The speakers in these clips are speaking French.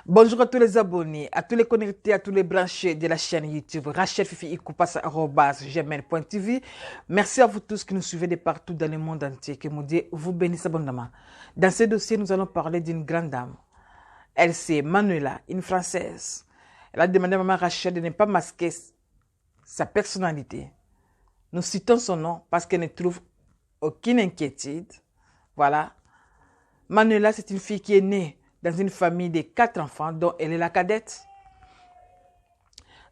Bonjour à tous les abonnés, à tous les connectés, à tous les branchés de la chaîne YouTube Rachel Fifi ikoupassa@gmail.tv. Merci à vous tous qui nous suivez de partout dans le monde entier. Que mon Dieu vous bénisse abondamment. Dans ce dossier, nous allons parler d'une grande dame. Elle, c'est Manuela, une Française. Elle a demandé à maman Rachel de ne pas masquer sa personnalité. Nous citons son nom parce qu'elle ne trouve aucune inquiétude. Voilà. Manuela, c'est une fille qui est née dans une famille de 4 enfants dont elle est la cadette.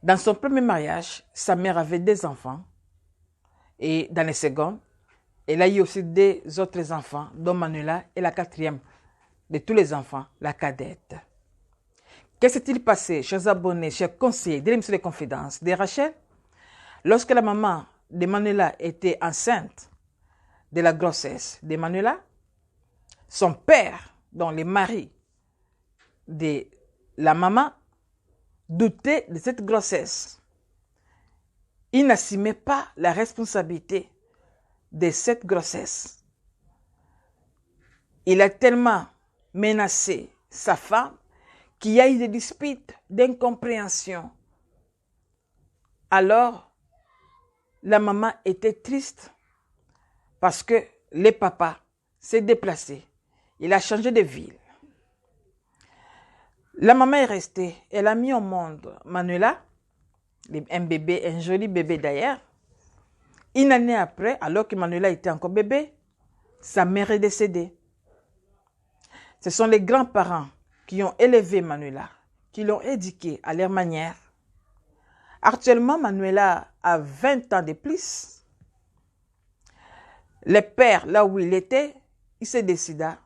Dans son premier mariage, sa mère avait 2 enfants. Et dans le second, elle a eu aussi 2 autres enfants, dont Manuela est la 4e de tous les enfants, la cadette. Qu'est-ce qui s'est-il passé, chers abonnés, chers conseillers de l'émission des confidences de Rachel? Lorsque la maman de Manuela était enceinte de la grossesse de Manuela, son père, dont le mari de la maman, doutait de cette grossesse. Il n'assumait pas la responsabilité de cette grossesse. Il a tellement menacé sa femme qu'il y a eu des disputes, d'incompréhension. Alors, la maman était triste parce que le papa s'est déplacé. Il a changé de ville. La maman est restée. Elle a mis au monde Manuela, un bébé, un joli bébé d'ailleurs. Une année après, alors que Manuela était encore bébé, sa mère est décédée. Ce sont les grands-parents qui ont élevé Manuela, qui l'ont éduquée à leur manière. Actuellement, Manuela a 20 ans de plus. Le père, là où il était, il se décida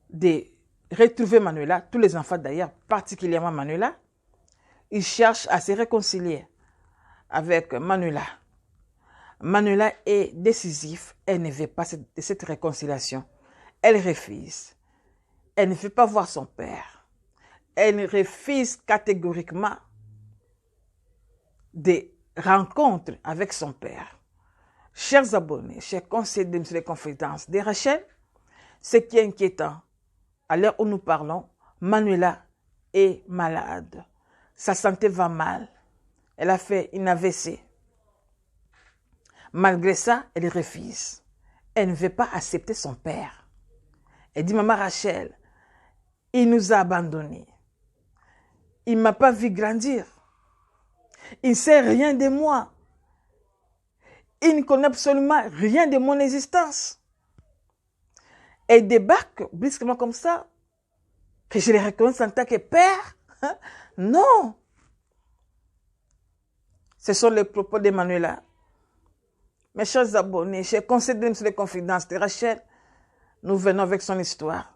de retrouver Manuela, tous les enfants d'ailleurs, particulièrement Manuela. Il cherche à se réconcilier avec Manuela. Manuela est décisive, elle ne veut pas cette réconciliation. Elle refuse. Elle ne veut pas voir son père. Elle refuse catégoriquement des rencontres avec son père. Chers abonnés, chers conseillers de l'émission des confidences de Rachel, ce qui est inquiétant, à l'heure où nous parlons, Manuela est malade. Sa santé va mal. Elle a fait une AVC. Malgré ça, elle refuse. Elle ne veut pas accepter son père. Elle dit, maman Rachel, il nous a abandonnés. Il ne m'a pas vu grandir. Il ne sait rien de moi. Il ne connaît absolument rien de mon existence. Elle débarque brusquement comme ça, que je les reconnaisse en tant que père. Non. Ce sont les propos de Manuela. Mes chers abonnés, chers conseillers de l'émission des confidences de Rachel, nous venons avec son histoire.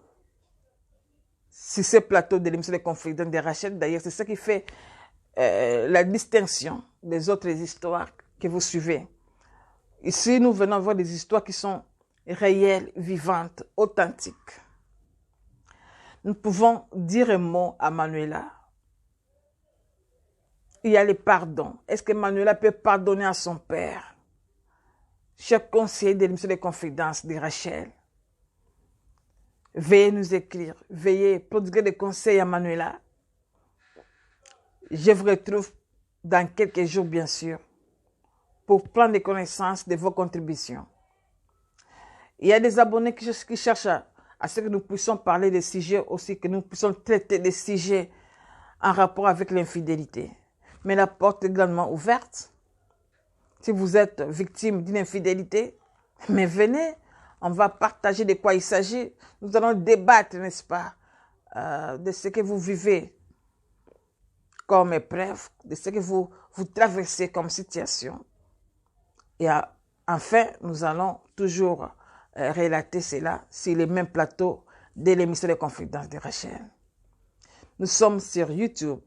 Sur ce plateau de l'émission des confidences de Rachel, d'ailleurs, c'est ça qui fait la distinction des autres histoires que vous suivez. Ici, nous venons voir des histoires qui sont réelles, vivantes, authentiques. Nous pouvons dire un mot à Manuela. Il y a le pardon. Est-ce que Manuela peut pardonner à son père? Chers conseillers de l'émission des confidences de Rachel, veuillez nous écrire, veuillez prodiguer des conseils à Manuela. Je vous retrouve dans quelques jours, bien sûr, pour prendre des connaissances de vos contributions. Il y a des abonnés qui cherchent à ce que nous puissions parler des sujets aussi, que nous puissions traiter des sujets en rapport avec l'infidélité. Mais la porte est grandement ouverte. Si vous êtes victime d'une infidélité, mais venez, on va partager de quoi il s'agit. Nous allons débattre, n'est-ce pas, de ce que vous vivez comme épreuve, de ce que vous traversez comme situation. Et enfin, nous allons toujours relater cela sur le même plateau de l'émission des confidences de Rachel. Nous sommes sur YouTube,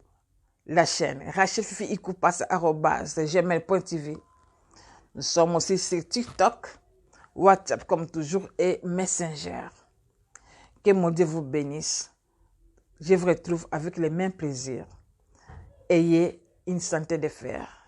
la chaîne Rachel Fifi ikoupassa@gmail.tv. Nous sommes aussi sur TikTok, WhatsApp comme toujours et Messenger. Que mon Dieu vous bénisse. Je vous retrouve avec le même plaisir. Ayez une santé de fer.